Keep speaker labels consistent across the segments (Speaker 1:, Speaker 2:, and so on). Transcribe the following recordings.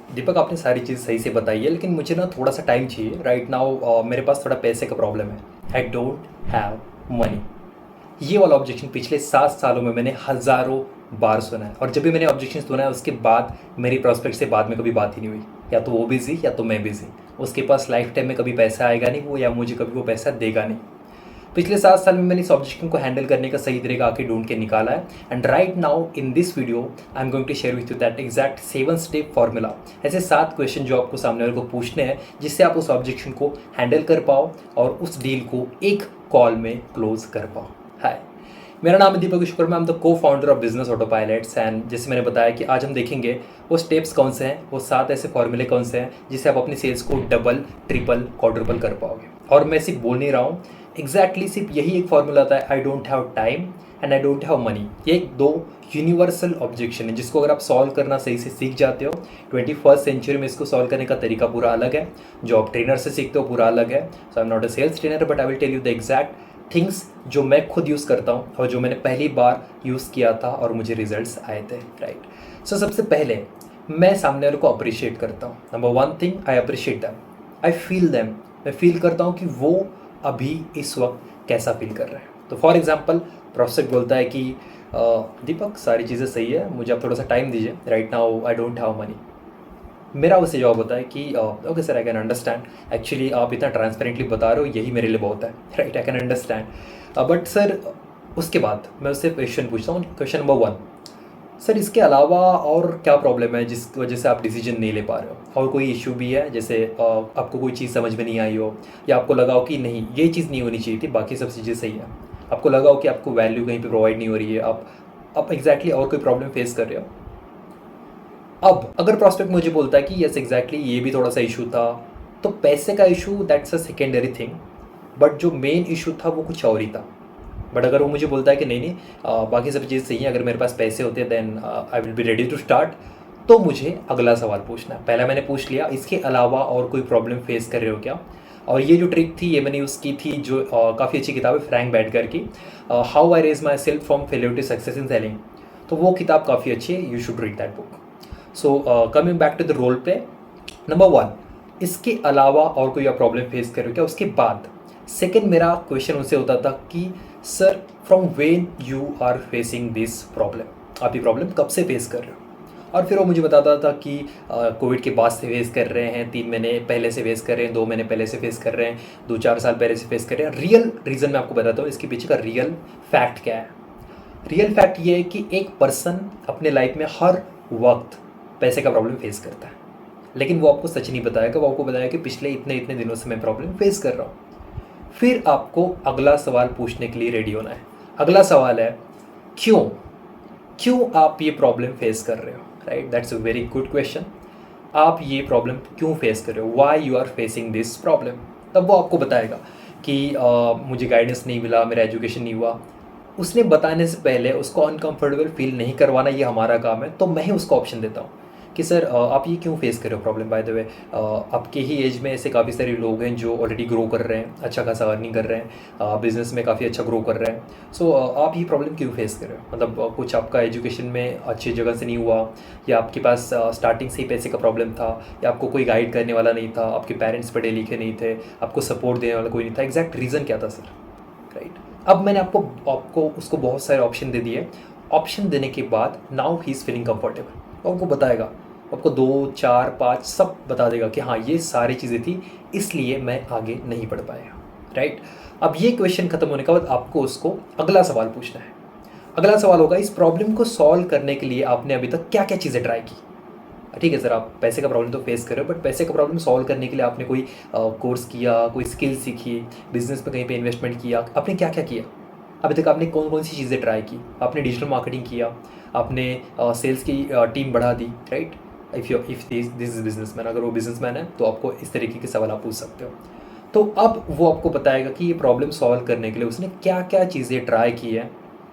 Speaker 1: दीपक, आपने सारी चीज़ सही से बताई है, लेकिन मुझे ना थोड़ा सा टाइम चाहिए। राइट नाउ मेरे पास थोड़ा पैसे का प्रॉब्लम है। I don't have money. ये वाला ऑब्जेक्शन पिछले 7 सालों में मैंने हज़ारों बार सुना है, और जब भी मैंने ऑब्जेक्शन सुना है उसके बाद मेरी प्रॉस्पेक्ट से बाद में कभी बात ही नहीं हुई। या तो वो बिज़ी या तो मैं बिज़ी। उसके पास लाइफ टाइम में कभी पैसा आएगा नहीं वो, या मुझे कभी वो पैसा देगा नहीं। पिछले 7 साल में मैंने इस ऑब्जेक्शन को हैंडल करने का सही तरीका आके ढूंढ के निकाला है। And right now in this video I am going to share with you that exact 7 step formula. ऐसे 7 क्वेश्चन जो आपको सामने वाले को पूछने हैं, जिससे आप उस ऑब्जेक्शन को हैंडल कर पाओ और उस डील को एक कॉल में क्लोज कर पाओ। हाय, मेरा नाम है दीपक शुक्ला। आई एम द को founder of business auto pilots. And जैसे मैंने बताया कि आज हम देखेंगे वो स्टेप्स कौन से हैं, वो 7 ऐसे फॉर्मूले कौन से हैं जिससे आप अपनी सेल्स को डबल, ट्रिपल, क्वाड्रुपल कर पाओगे। और मैं सिर्फ बोल नहीं रहा हूँ, एग्जैक्टली सिर्फ यही एक फॉर्मूला आता है, I don't have time and I don't have money. ये एक दो यूनिवर्सल ऑब्जेक्शन है जिसको अगर आप सॉल्व करना सही से सीख जाते हो, 21st सेंचुरी में इसको सॉल्व करने का तरीका पूरा अलग है। जो आप ट्रेनर से सीखते हो पूरा अलग है। So I am not a sales trainer, but I will tell you the exact things जो मैं खुद यूज़ करता हूँ और जो मैंने पहली बार यूज़ किया था और मुझे रिजल्ट्स आए थे। राइट। सो सबसे पहले मैं सामने वाले को अप्रिशिएट करता हूँ। Number 1 thing, I appreciate them, I feel them. मैं फील करता हूँ कि वो अभी इस वक्त कैसा फील कर रहे हैं। तो फॉर एग्जाम्पल, प्रोस्पेक्ट बोलता है कि दीपक सारी चीज़ें सही है, मुझे आप थोड़ा सा टाइम दीजिए, right now I don't have money. मेरा उससे जवाब होता है कि okay sir, I can understand, actually आप इतना ट्रांसपेरेंटली बता रहे हो, यही मेरे लिए बहुत है। Right, I can understand. But sir, उसके बाद मैं उससे क्वेश्चन पूछता हूँ। क्वेश्चन नंबर 1, सर इसके अलावा और क्या प्रॉब्लम है जिस वजह से आप डिसीजन नहीं ले पा रहे हो? और कोई इशू भी है, जैसे आपको कोई चीज़ समझ में नहीं आई हो, या आपको लगा हो कि नहीं ये चीज़ नहीं होनी चाहिए थी, बाकी सब चीज़ें सही है। आपको लगा हो कि आपको वैल्यू कहीं पे प्रोवाइड नहीं हो रही है, आप एग्जैक्टली और कोई प्रॉब्लम फेस कर रहे हो। अब अगर प्रॉस्पेक्ट मुझे बोलता है कि यस एग्जैक्टली ये भी थोड़ा सा इशू था, तो पैसे का issue that's a secondary thing, but जो मेन इशू था वो कुछ और ही था। बट अगर वो मुझे बोलता है कि नहीं नहीं, बाकी सब चीज़ सही है, अगर मेरे पास पैसे होते हैं then I will be ready to start, तो मुझे अगला सवाल पूछना है। पहला मैंने पूछ लिया इसके अलावा और कोई प्रॉब्लम फेस कर रहे हो क्या। और ये जो ट्रिक थी ये मैंने यूज़ की थी, जो काफ़ी अच्छी किताब है फ्रैंक बैडकर की, how I raise my self from failure to success in selling. तो वो किताब काफ़ी अच्छी है, you should read that book. So coming back to the role play, number 1, इसके अलावा और कोई आप प्रॉब्लम फेस कर रहे हो क्या। उसके बाद सेकेंड मेरा क्वेश्चन उनसे होता था कि sir from when you are facing this problem, आप ये प्रॉब्लम कब से फेस कर रहे हो। और फिर वो मुझे बताता था कि कोविड के बाद से फेस कर रहे हैं, 3 महीने पहले से फेस कर रहे हैं, 2 महीने पहले से फेस कर रहे हैं, 2-4 साल पहले से फेस कर रहे हैं। रियल रीज़न मैं आपको बताता हूँ इसके पीछे का रियल फैक्ट क्या है। रियल फैक्ट ये है कि एक पर्सन अपने लाइफ में हर वक्त पैसे का प्रॉब्लम फेस करता है, लेकिन वो आपको सच नहीं बताएगा। वो आपको बताया कि पिछले इतने इतने दिनों से मैं प्रॉब्लम फेस कर रहा हूँ। फिर आपको अगला सवाल पूछने के लिए रेडी होना है। अगला सवाल है क्यों, क्यों आप ये प्रॉब्लम फेस कर रहे हो। Right, that's a very good question. आप ये प्रॉब्लम क्यों फेस कर रहे हो, why you are facing this problem. तब वो आपको बताएगा कि मुझे गाइडेंस नहीं मिला, मेरा एजुकेशन नहीं हुआ। उसने बताने से पहले उसको अनकंफर्टेबल फील नहीं करवाना, ये हमारा काम है। तो मैं ही उसको ऑप्शन देता हूँ कि सर आप ये क्यों फेस कर रहे हो प्रॉब्लम। बाय द वे, आपके ही एज में ऐसे काफ़ी सारे लोग हैं जो ऑलरेडी ग्रो कर रहे हैं, अच्छा खासा अर्निंग कर रहे हैं, बिजनेस में काफ़ी अच्छा ग्रो कर रहे हैं। सो आप ये प्रॉब्लम क्यों फेस कर रहे हो। मतलब कुछ आपका एजुकेशन में अच्छी जगह से नहीं हुआ, या आपके पास स्टार्टिंग से ही पैसे का प्रॉब्लम था, या आपको कोई गाइड करने वाला नहीं था, आपके पेरेंट्स पढ़े लिखे नहीं थे, आपको सपोर्ट देने वाला कोई नहीं था। एग्जैक्ट रीज़न क्या था सर। राइट, अब मैंने आपको आपको उसको बहुत सारे ऑप्शन दे दिए। ऑप्शन देने के बाद now he is feeling comfortable, वो आपको बताएगा, आपको 2, 4, 5 सब बता देगा कि हाँ ये सारी चीज़ें थी, इसलिए मैं आगे नहीं बढ़ पाया। राइट, अब ये क्वेश्चन खत्म होने के बाद आपको उसको अगला सवाल पूछना है। अगला सवाल होगा इस प्रॉब्लम को सॉल्व करने के लिए आपने अभी तक क्या क्या चीज़ें ट्राई की। ठीक है सर, आप पैसे का प्रॉब्लम तो फेस कर रहे हो, बट पैसे का प्रॉब्लम सॉल्व करने के लिए आपने कोई कोर्स किया, कोई स्किल सीखी, बिजनेस में कहीं पे इन्वेस्टमेंट किया, आपने क्या क्या किया अभी तक। आपने कौन कौन सी चीज़ें ट्राई की, आपने डिजिटल मार्केटिंग किया, आपने सेल्स की टीम बढ़ा दी। Right, if this is businessman, अगर वो बिजनेसमैन है तो आपको इस तरीके के सवाल आप पूछ सकते हो। तो अब वो आपको बताएगा कि ये प्रॉब्लम सॉल्व करने के लिए उसने क्या क्या चीज़ें ट्राई की है।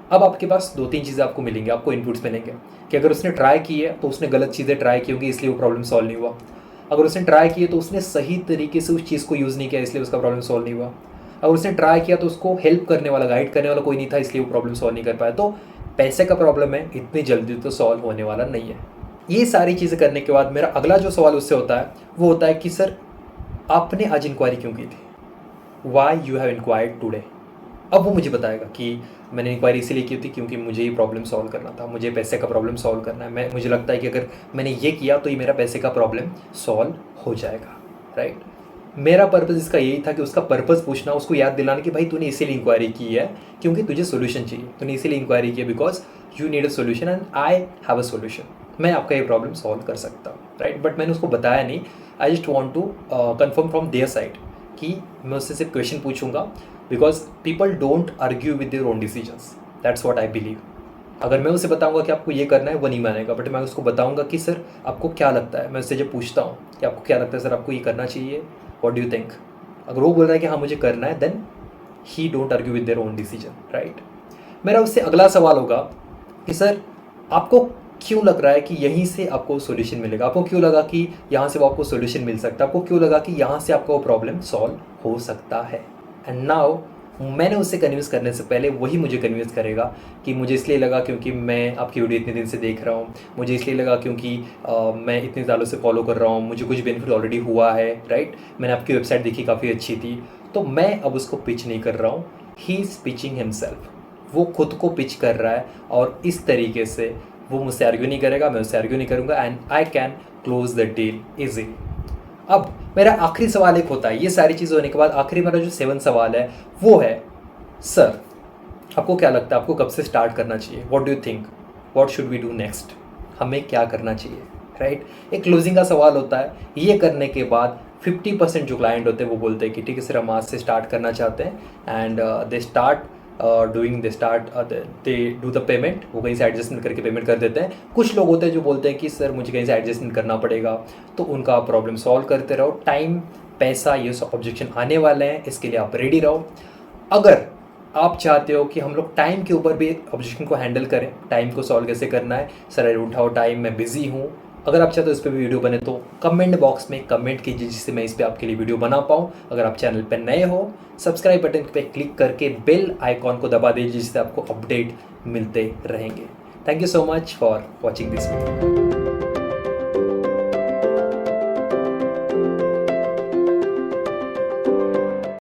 Speaker 1: अब आपके पास 2-3 चीज़ें आपको मिलेंगी, आपको इनपुट्स मिलेंगे कि अगर उसने ट्राई की है तो उसने गलत चीज़ें ट्राई की होंगी, इसलिए वो प्रॉब्लम सॉल्व नहीं हुआ। अगर उसने ट्राई की है तो उसने सही तरीके से उस चीज़ को यूज़ नहीं किया, इसलिए उसका प्रॉब्लम सॉल्व नहीं हुआ। अगर उसने ट्राई किया तो उसको हेल्प करने वाला, गाइड करने वाला कोई नहीं था, इसलिए वो प्रॉब्लम सॉल्व नहीं कर पाया। तो पैसे का प्रॉब्लम है, इतनी जल्दी तो सॉल्व होने वाला नहीं है। ये सारी चीज़ें करने के बाद मेरा अगला जो सवाल उससे होता है वो होता है कि सर आपने आज इंक्वायरी क्यों की थी, why you have inquired today. अब वो मुझे बताएगा कि मैंने इंक्वायरी इसीलिए की थी क्योंकि मुझे ये प्रॉब्लम सॉल्व करना था, मुझे पैसे का प्रॉब्लम सॉल्व करना है, मुझे लगता है कि अगर मैंने ये किया तो ये मेरा पैसे का प्रॉब्लम सॉल्व हो जाएगा, राइट। मेरा पर्पज़ इसका यही था कि उसका पर्पज़ पूछना, उसको याद दिलाना कि भाई तूने इसीलिए इंक्वायरी की है क्योंकि तुझे सोल्यूशन चाहिए, तूने इसीलिए इंक्वायरी की है because you need a solution and I have a solution, मैं आपका ये प्रॉब्लम सॉल्व कर सकता हूँ, राइट। बट मैंने उसको बताया नहीं, I just want to confirm from their side कि मैं उससे सिर्फ क्वेश्चन पूछूंगा because people don't argue with their own decisions, that's what I believe. अगर मैं उसे बताऊंगा कि आपको ये करना है वो नहीं मानेगा, बट मैं उसको बताऊंगा कि सर आपको क्या लगता है, मैं उससे जब पूछता हूँ कि आपको क्या लगता है सर आपको ये करना चाहिए, व्हाट डू यू थिंक, अगर वो बोल रहा है कि हाँ मुझे करना है then he don't argue with their own decision, right. मेरा उससे अगला सवाल होगा कि सर आपको क्यों लग रहा है कि यहीं से आपको सोल्यूशन मिलेगा, आपको क्यों लगा कि यहाँ से वो आपको सोल्यूशन मिल सकता है, आपको क्यों लगा कि यहाँ से आपका वो प्रॉब्लम सॉल्व हो सकता है। एंड नाउ मैंने उससे कन्विंस करने से पहले वही मुझे कन्विंस करेगा कि मुझे इसलिए लगा क्योंकि मैं आपकी वीडियो इतने दिन से देख रहा हूँ, मुझे इसलिए लगा क्योंकि मैं इतने सालों से फॉलो कर रहा हूँ, मुझे कुछ बेनिफिट ऑलरेडी हुआ है, राइट। मैंने आपकी वेबसाइट देखी, काफ़ी अच्छी थी, तो मैं अब उसको पिच नहीं कर रहा हूँ, ही इज़ पिचिंग हिमसेल्फ, वो खुद को पिच कर रहा है और इस तरीके से वो मुझसे आर्ग्यू नहीं करेगा, मैं उससे आर्ग्यू नहीं करूँगा and I can close the deal easy. अब मेरा आखिरी सवाल एक होता है, ये सारी चीज़ होने के बाद आखिरी मेरा जो 7 सवाल है वो है सर आपको क्या लगता है आपको कब से स्टार्ट करना चाहिए, what do you think, what should we do next, हमें क्या करना चाहिए, राइट। एक क्लोजिंग का सवाल होता है। ये करने के बाद 50% जो क्लाइंट होते हैं वो बोलते हैं कि ठीक है सर हम आज से स्टार्ट करना चाहते हैं and they do the payment, वो कहीं से एडजस्टमेंट करके पेमेंट कर देते हैं। कुछ लोग होते हैं जो बोलते हैं कि सर मुझे कहीं से एडजस्टमेंट करना पड़ेगा, तो उनका प्रॉब्लम सॉल्व करते रहो, टाइम पैसा ये सब ऑब्जेक्शन आने वाले हैं, इसके लिए आप रेडी रहो। अगर आप चाहते हो कि हम लोग टाइम के ऊपर भी ऑब्जेक्शन को हैंडल करें, टाइम को सॉल्व कैसे करना है, sir I don't have time, मैं बिजी हूँ, अगर आप चाहते हो इस पर भी वीडियो बने तो कमेंट बॉक्स में कमेंट कीजिए जिससे मैं इस पर आपके लिए वीडियो बना पाऊँ। अगर आप चैनल पर नए हो सब्सक्राइब बटन पे क्लिक करके बेल आइकॉन को दबा दीजिए जिससे आपको अपडेट मिलते रहेंगे। Thank you so much for watching this video.